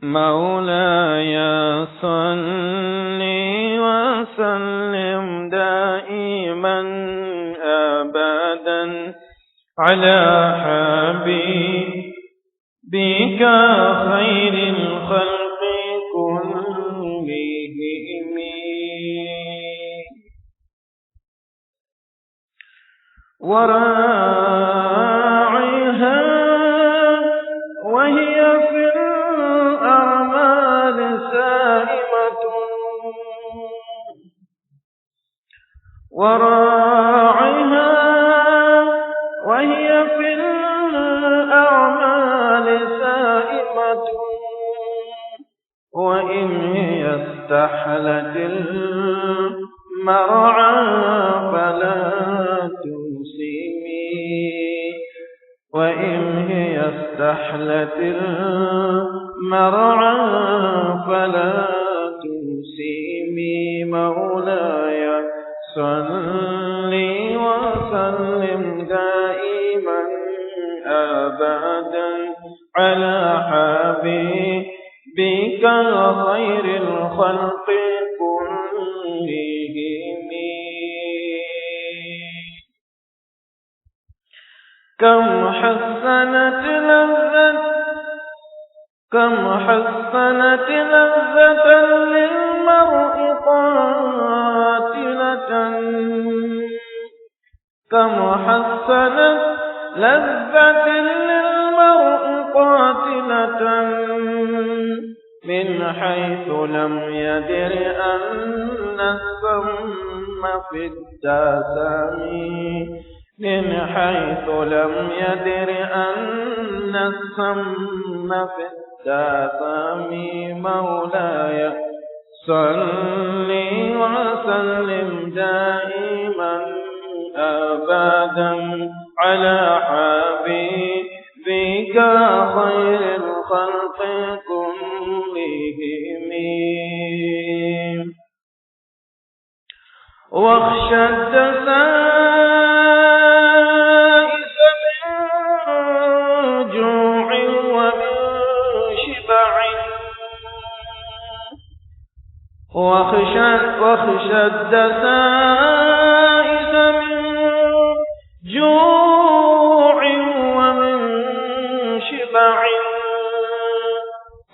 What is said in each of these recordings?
مولاي صل وسلم دائما أبدا على حبيبك خير الخلق كلهم وراعها وهي في الأعمال سائمة وراعها وهي في الأعمال سائمة وإن هي استحلت المرعى فلا وإن هي استحلت المرعى فلا تسيمي مولاي صل وسلم دائما أبدا على حبيبك خير الخلق كلهم كم حسنت لذة للمرء قاتلة كم حسنت لذة للمرء قاتلة من حيث لم يدر أن السم في التسامي من حيث لم يدر أن السم في التسامي مولاي صل وسلم دائما أبدا على حبيبك خير الخلق كلهم واخشى الدسائس من جوع ومن شبع واخشى الدسائس من جوع ومن شبع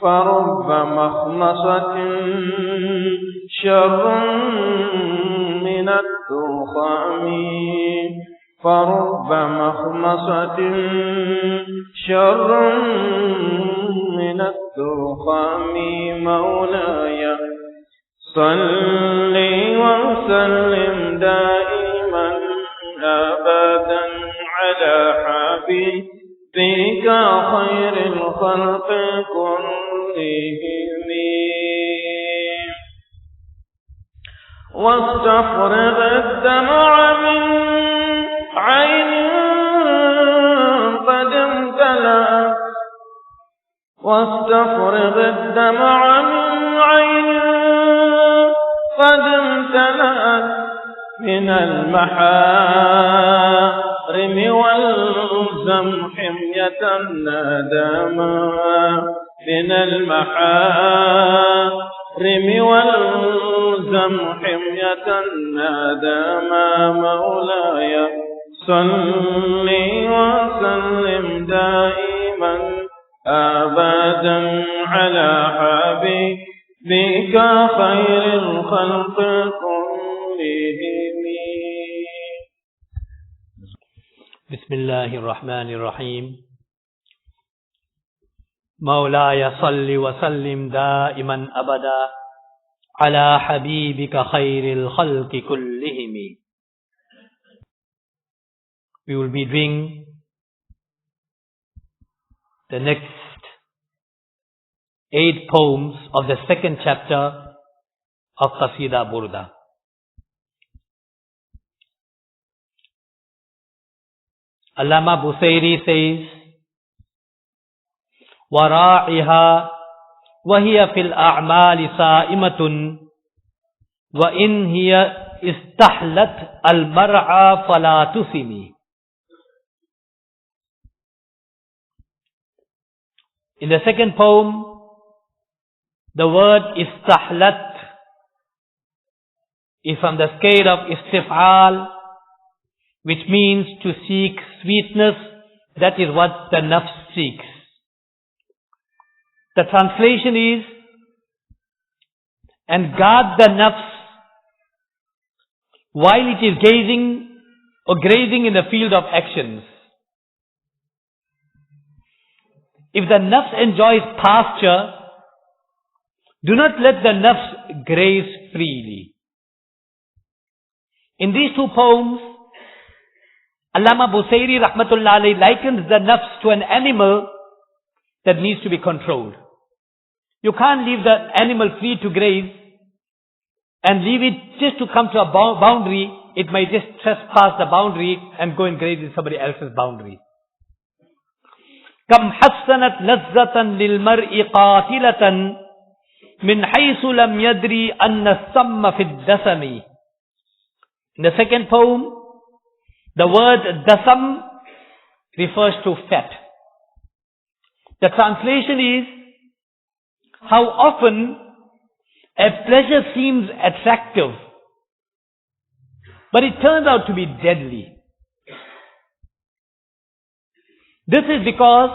فرب مخمصة شر من الدخان فرب مخمصة شر من الدخان مولاي صل وسلم دائما أبدا على حبيبك خير الخلق كلهم واستفرغ الدمع من عين قد امتلأت واستفرغ الدمع من عين قد امتلأت من المحارم والزم حمية الندامى من المحارم والزم حمية الندامى مولاي صل وسلم دائما أبدا على حبيبك خير الخلق كلهم. بسم الله الرحمن الرحيم. مولاي صل وسلم دائما أبدا على حبيبك خير الخلق كلهم. We will be doing the next 8 poems of the second chapter of Qaseedah Burdah. Allama Busairi says, وَرَاعِهَا وَهِيَ فِي الْأَعْمَالِ صَائِمَةٌ وَإِنْ هِيَ اسْتَحْلَتْ الْمَرْعَى فَلَا تُسِمِ. In the second poem, The word istahlat is from the scale of istif'al, which means to seek sweetness. That is what the nafs seeks. The translation is, and guard the nafs while it is gazing or grazing in the field of actions. If the nafs enjoys pasture, do not let the nafs graze freely. In these two poems, Allama Busayri rahmatullahi likens the nafs to an animal that needs to be controlled. You can't leave the animal free to graze and leave it just to come to a boundary. It might just trespass the boundary and go and graze in somebody else's boundary. كم حسنت لذة للمرء قاتلة من حيث لم يدري أن السم في الدسم. In the second poem, the word dasam refers to fat. The translation is, how often a pleasure seems attractive, but it turns out to be deadly. This is because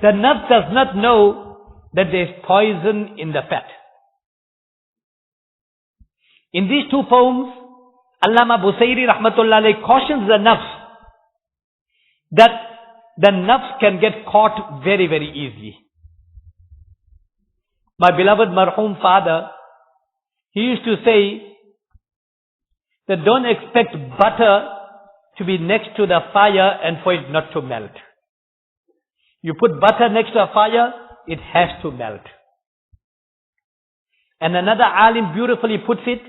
the nafs does not know that there is poison in the fat. In these two poems, Allama Busayri rahmatullahi cautions the nafs that the nafs can get caught very, very easily. My beloved marhum father, he used to say that don't expect butter to be next to the fire and for it not to melt. You put butter next to a fire, it has to melt. And another alim beautifully puts it,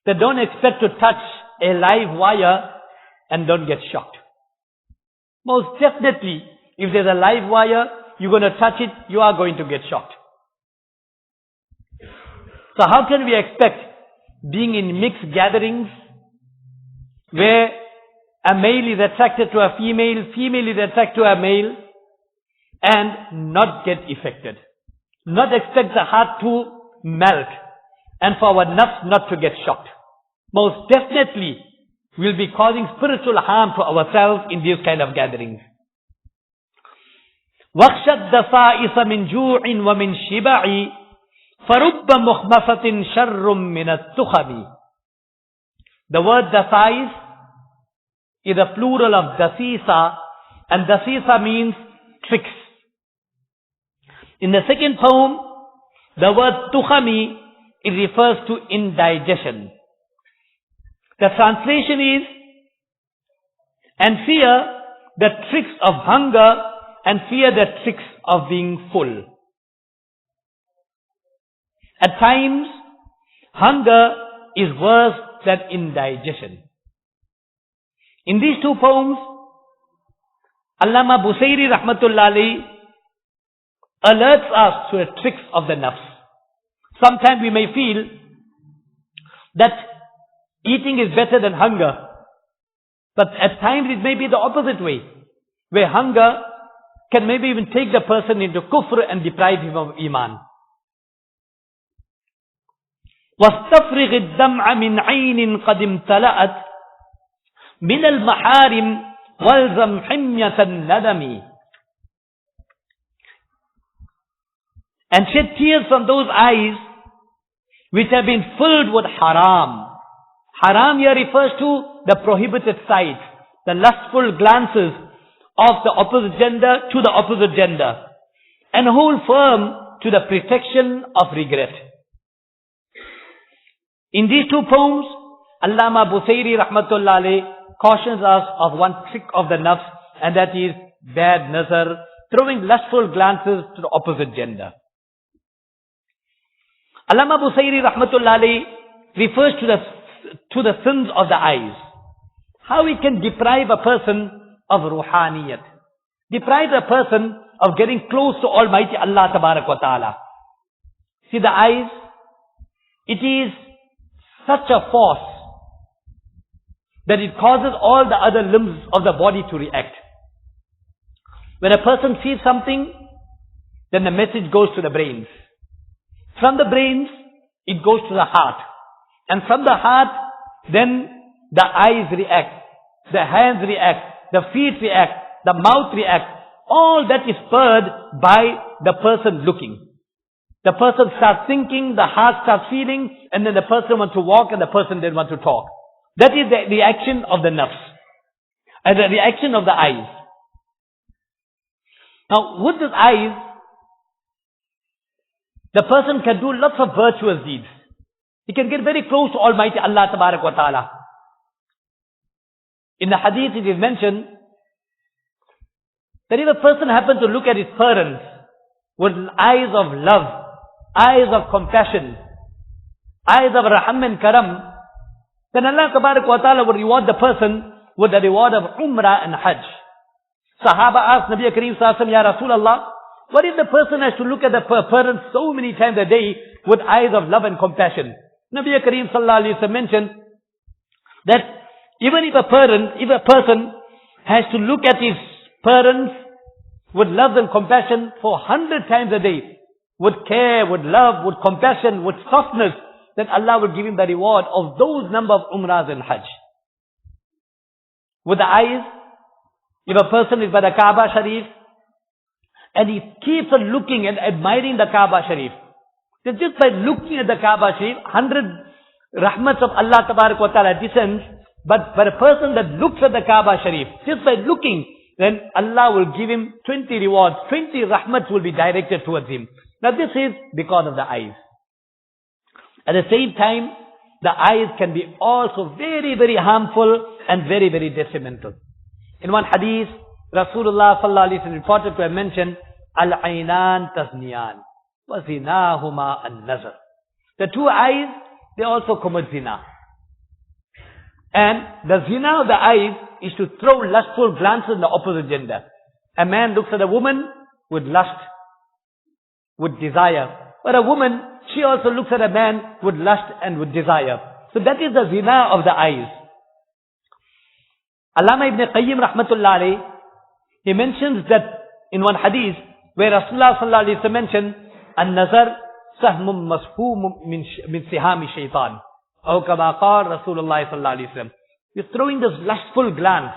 that don't expect to touch a live wire and don't get shocked. Most definitely, if there's a live wire, you're going to touch it, you are going to get shocked. So how can we expect, being in mixed gatherings, where a male is attracted to a female, female is attracted to a male, and not get affected? Not expect the heart to melt, and for our nafs not to get shocked. Most definitely, we'll be causing spiritual harm to ourselves in these kind of gatherings. وَخْشَدْ دَفَائِسَ مِنْ جُوعٍ وَمِنْ شِبَعِ فَرُبَّ مُخْمَصَةٍ شَرٌّ مِنَ التُّخَمِ. The word dasais is a plural of dasisa, and dasisa means tricks. In the second poem, the word tukhami, it refers to indigestion. The translation is, and fear the tricks of hunger and fear the tricks of being full. At times, hunger is worse than indigestion. In these two poems, Allama Busayri rahmatullahi alerts us to the tricks of the nafs. Sometimes we may feel that eating is better than hunger. But at times it may be the opposite way, where hunger can maybe even take the person into kufr and deprive him of iman. وَاسْتَفْرِغِ الدَّمْعَ مِنْ عَيْنٍ قَدْ امْتَلَأَتْ مِنَ الْمَحَارِمِ وَالْزَمْ حِمْيَةَ النَّدَمِ. And shed tears from those eyes which have been filled with haram. Haram here refers to the prohibited sights, the lustful glances of the opposite gender to the opposite gender, and hold firm to the protection of regret. In these two poems, Allama Busayri rahmatullahi cautions us of one trick of the nafs, and that is bad nazar, throwing lustful glances to the opposite gender. Allama Busayri rahmatullahi refers to the sins of the eyes. How it can deprive a person of ruhaniyat, deprive a person of getting close to Almighty Allah Tabarak wa Ta'ala. See, the eyes, it is such a force that it causes all the other limbs of the body to react. When a person sees something, then the message goes to the brains. From the brains, it goes to the heart. And from the heart, then the eyes react, the hands react, the feet react, the mouth reacts. All that is spurred by the person looking. The person starts thinking, the heart starts feeling, and then the person wants to walk and the person then wants to talk. That is the reaction of the nafs. And the reaction of the eyes. Now, with the eyes, the person can do lots of virtuous deeds. He can get very close to Almighty Allah Tabarak wa Ta'ala. In the hadith it is mentioned that if a person happens to look at his parents with eyes of love, eyes of compassion, eyes of raham and karam, then Allah Tabarak wa Ta'ala would reward the person with the reward of Umrah and Hajj. Sahaba asked Nabi Kareem Sallallahu Alaihi Wasallam, Ya Rasulullah, what if the person has to look at the parents so many times a day with eyes of love and compassion? Nabi Kareem Sallallahu Alaihi Wasallam mentioned that even if a person has to look at his parents with love and compassion for 100 times a day, with care, with love, with compassion, with softness, then Allah will give him the reward of those number of umrahs and hajj. With the eyes, if a person is by the Kaaba Sharif, and he keeps on looking and admiring the Kaaba Sharif, then just by looking at the Kaaba Sharif, 100 rahmats of Allah Tabarak wa Ta'ala descends. But for a person that looks at the Kaaba Sharif, just by looking, then Allah will give him 20 rewards, 20 rahmats will be directed towards him. Now this is because of the eyes. At the same time, the eyes can be also very, very harmful and very, very detrimental. In one hadith, Rasulullah Sallallahu Alaihi Wasallam reported to have mentioned, Al-Ainan Tazniyan, wa zinahuma an-nazar. The two eyes, they also commit zina. And the zina of the eyes is to throw lustful glances in the opposite gender. A man looks at a woman with lust, with desire. But a woman, she also looks at a man with lust and with desire. So that is the zina of the eyes. Allama ibn Qayyim rahmatullahi, he mentions that in one hadith where Rasulullah Sallallahu Alaihi Wasallam mentioned, An-nazar sahmum masfum min sihami shaitan. Or kama qala Rasulullah Sallallahu Alaihi Wasallam. He's throwing this lustful glance,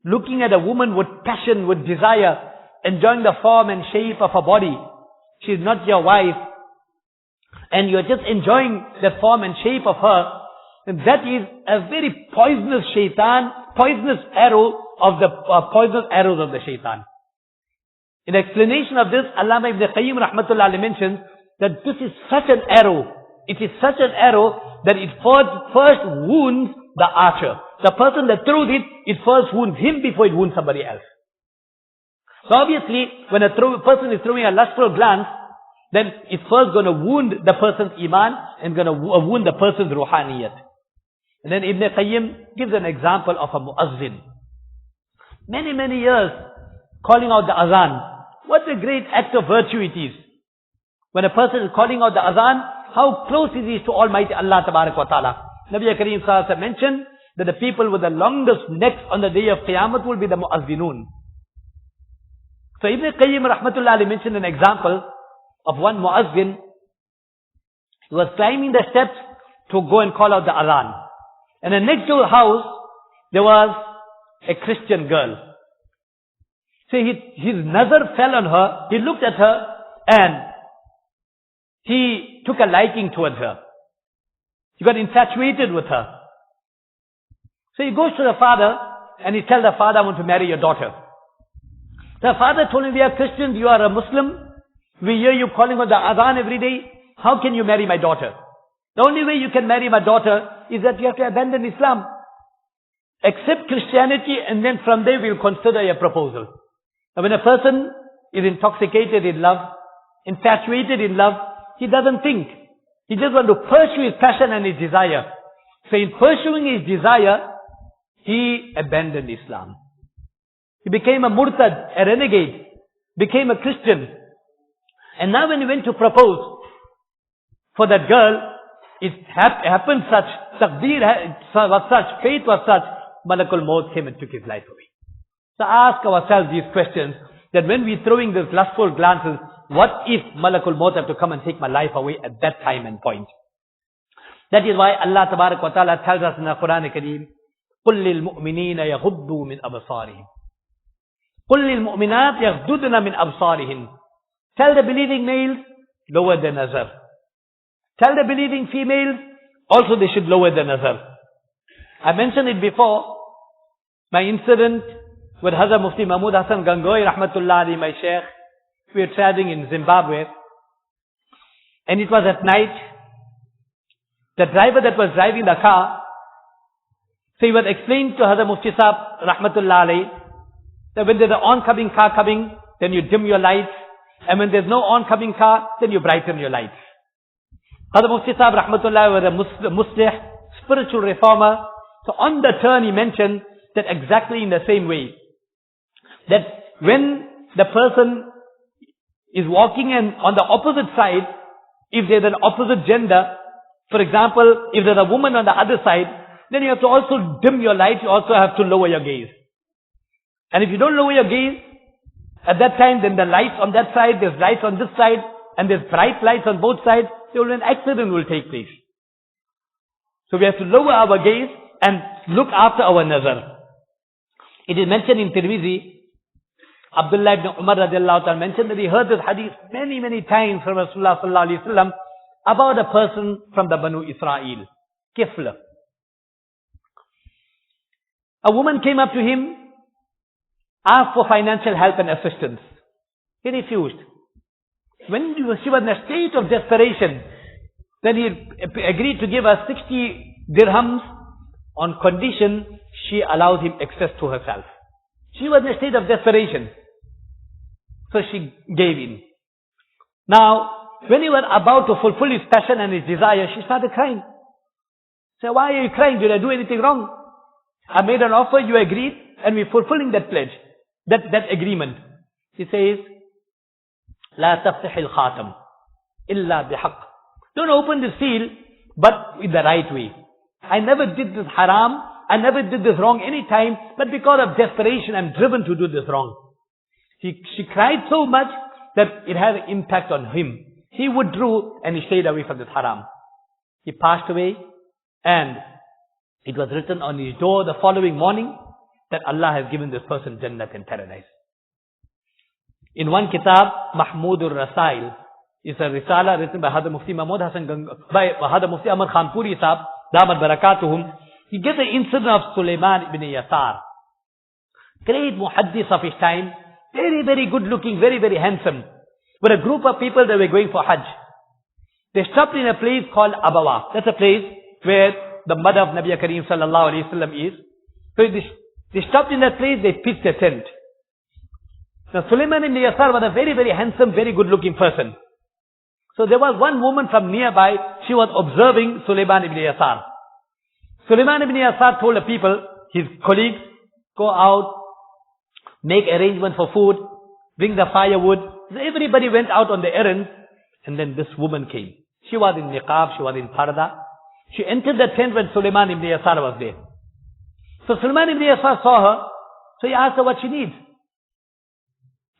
looking at a woman with passion, with desire, enjoying the form and shape of her body. She's not your wife, and you're just enjoying the form and shape of her. And that is a very poisonous shaitan, poisonous arrow of the poisonous arrows of the shaitan. In explanation of this, Allama ibn Qayyim rahmatullahi mentions that this is such an arrow. It is such an arrow that it first wounds the archer. The person that throws it, it first wounds him before it wounds somebody else. So obviously, when a person is throwing a lustful glance, then it's first going to wound the person's iman and going to wound the person's ruhaniyat. And then Ibn Qayyim gives an example of a muazzin. Many, many years calling out the azan. What a great act of virtue it is. When a person is calling out the azan, how close is he to Almighty Allah Tabarak wa Ta'ala. Nabi Kareem Sallallahu Alaihi Wasallam mentioned that the people with the longest necks on the day of Qiyamah will be the muazzinun. So Ibn Qayyim rahmatullahi mentioned an example of one muazzin. He was climbing the steps to go and call out the azan. And the next door house, there was a Christian girl. So his nazar fell on her, he looked at her, and he took a liking towards her. He got infatuated with her. So he goes to the father, and he tells the father, I want to marry your daughter. The father told him, we are Christians, you are a Muslim. We hear you calling on the adhan every day. How can you marry my daughter? The only way you can marry my daughter is that you have to abandon Islam. Accept Christianity, and then from there we'll consider your proposal. Now when a person is intoxicated in love, infatuated in love, he doesn't think. He just wants to pursue his passion and his desire. So in pursuing his desire, he abandoned Islam. He became a murtad, a renegade, became a Christian. And now when he went to propose for that girl, it happened such, taqdeer was such, fate was such, Malakul Maut came and took his life away. So ask ourselves these questions, that when we're throwing these lustful glances, what if Malakul Maut have to come and take my life away at that time and point? That is why Allah Tabarak wa Ta'ala tells us in the Quran Kareem, قُلْ لِلْمُؤْمِنِينَ يَغُضُّوا مِنْ أَبْصَارِهِمْ قُلْ لِلْمُؤْمِنَاتِ يَغْضُضْنَ مِنْ أَبْصَارِهِنْ. Tell the believing males, lower their nazar. Tell the believing females, also they should lower their nazar. I mentioned it before, my incident with Hazrat Mufti Mahmud Hassan Gangohi, rahmatullahi, my sheikh. We were traveling in Zimbabwe, and it was at night. The driver that was driving the car, so he was explaining to Hazrat Mufti Sahab, rahmatullahi, that when there's an oncoming car coming, then you dim your lights, and when there's no oncoming car, then you brighten your lights. Hazrat Mufti Sahab, rahmatullahi, was a Muslim, spiritual reformer. So on the turn he mentioned that exactly in the same way, that when the person is walking and on the opposite side, if there's an opposite gender, for example, if there's a woman on the other side, then you have to also dim your light, you also have to lower your gaze. And if you don't lower your gaze, at that time, then the lights on that side, there's lights on this side, and there's bright lights on both sides, so an accident will take place. So we have to lower our gaze and look after our nazar. It is mentioned in Tirmizi, Abdullah ibn Umar radiallahu ta'ala mentioned that he heard this hadith many, many times from Rasulullah sallallahu alayhi wa sallam about a person from the Banu Israel, Kifl. A woman came up to him, asked for financial help and assistance. He refused. When she was in a state of desperation, then he agreed to give her 60 dirhams on condition she allows him access to herself. She was in a state of desperation. So she gave in. Now, when he was about to fulfill his passion and his desire, she started crying. So why are you crying? Did I do anything wrong? I made an offer, you agreed, and we're fulfilling that pledge, that agreement. He says, لا تفتح الخاتم إلا بحق. Don't open the seal, but in the right way. I never did this haram, I never did this wrong any time, but because of desperation, I'm driven to do this wrong. She cried so much that it had an impact on him. He withdrew and he stayed away from this haram. He passed away, and it was written on his door the following morning that Allah has given this person Jannat in paradise. In one kitab, Mahmudur Rasail, is a risala written by Hazrat Mufti Mahmud Hassan by Hazrat Mufti Ahmad Khanpuri Sahab, Damat Barakatuhum. He gives the incident of Sulaiman ibn Yasar, great muhaddis of his time, very, very good looking, very, very handsome. With a group of people that were going for Hajj. They stopped in a place called Abawa. That's a place where the mother of Nabi Kareem sallallahu alayhi wa sallam is. So they stopped in that place, they pitched a tent. Now Sulaiman ibn Yasar was a very, very handsome, very good looking person. So there was one woman from nearby, she was observing Sulaiman ibn Yasar. Sulaiman ibn Yasar told the people, his colleagues, go out, make arrangements for food, bring the firewood. So everybody went out on the errand, and then this woman came. She was in niqab, she was in parda. She entered the tent when Sulaiman ibn Yasar was there. So Sulaiman ibn Yasar saw her, so he asked her what she needs.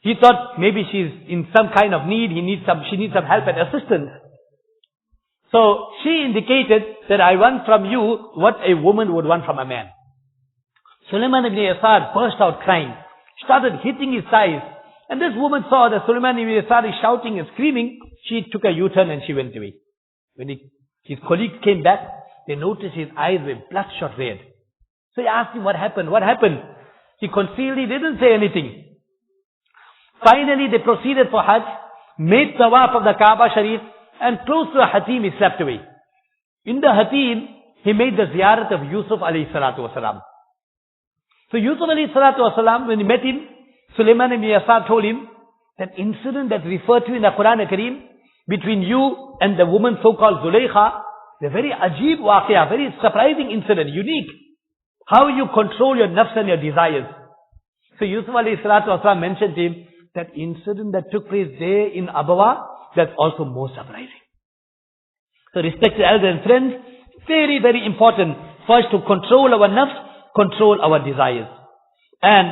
He thought maybe she's in some kind of need, she needs some help and assistance. So she indicated that I want from you what a woman would want from a man. Sulaiman ibn Yasar burst out crying, started hitting his thighs. And this woman saw that Sulaiman ibn Yasar is shouting and screaming. She took a U-turn and she went away. When his colleagues came back, they noticed his eyes were bloodshot red. So he asked him, what happened? What happened? He concealed, he didn't say anything. Finally, they proceeded for Hajj, made tawaf of the Kaaba Sharif, and close to a hatim, he slept away. In the hatim, he made the ziyarat of Yusuf alayhi salatu wasalam. So Yusuf alayhi salatu wasalam, when he met him, Sulaiman ibn Yasar told him that incident that's referred to in the Quran Kareem between you and the woman so-called Zulaykha, the very ajib waqia, very surprising incident, unique. How you control your nafs and your desires. So Yusuf alayhi salatu wasalam mentioned to him that incident that took place there in Abawa, that's also more surprising. So respected elders and friends, very, very important for us to control our nafs, control our desires. And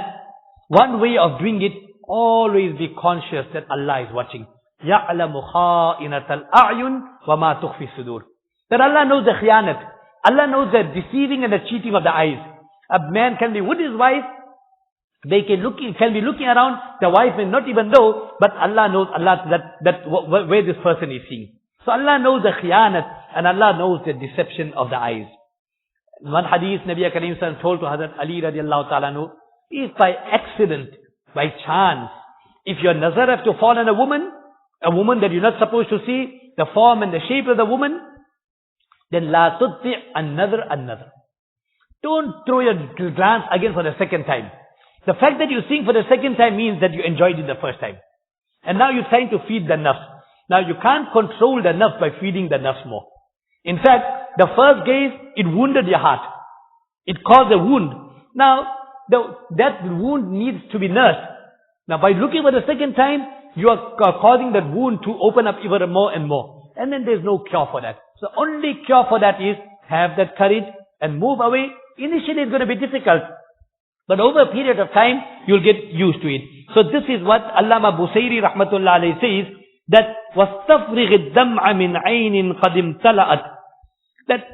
one way of doing it, always be conscious that Allah is watching. يَعْلَمُ خَائِنَةَ الْأَعْيُنِ وَمَا تُخْفِي الصُّدُورِ. That Allah knows the khiyanat. Allah knows the deceiving and the cheating of the eyes. A man can be with his wife, they can be looking around, the wife may not even know, but Allah knows where this person is seeing. So Allah knows the khiyanat, and Allah knows the deception of the eyes. In one hadith, Nabi Kareem Sallallahu told to Hazrat Ali radiallahu ta'ala anhu, if by accident, by chance, if your nazar have to fall on a woman that you're not supposed to see, the form and the shape of the woman, then la tutti another. Don't throw your glance again for the second time. The fact that you're seeing for the second time means that you enjoyed it the first time. And now you're trying to feed the nafs. Now you can't control the nafs by feeding the nafs more. In fact, the first gaze, it wounded your heart. It caused a wound. Now, that wound needs to be nursed. Now by looking for the second time, you are causing that wound to open up even more and more. And then there's no cure for that. So only cure for that is have that courage and move away. Initially it's going to be difficult. But over a period of time, you'll get used to it. So this is what Allama Busayri rahmatullahi says, that وَاسْتَفْرِغِ الدَّمْعَ مِنْ عَيْنٍ قَدْ امْتَلَأَتْ, that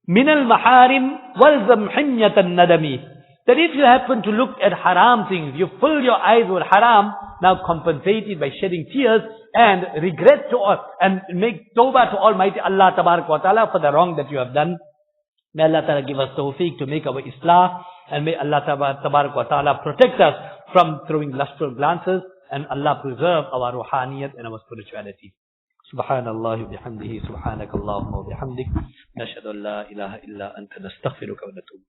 مِنَ الْمَحَارِمْ وَالْزَمْ حِمْيَةَ النَّدَمِ, that if you happen to look at haram things, you fill your eyes with haram, now compensate it by shedding tears and regret to all, and make tawbah to Almighty Allah Tabarak wa Ta'ala for the wrong that you have done. May Allah Ta'ala give us tawfiq to make our islah, and may Allah Tabarak wa Ta'ala protect us from throwing lustful glances, and Allah preserve our ruhaniyat and our spirituality. Subhanallah bihamdihi, subhanakallahumma wa bihamdik, nashhadu an la ilaha illa anta nastaghfiruka wa natubu.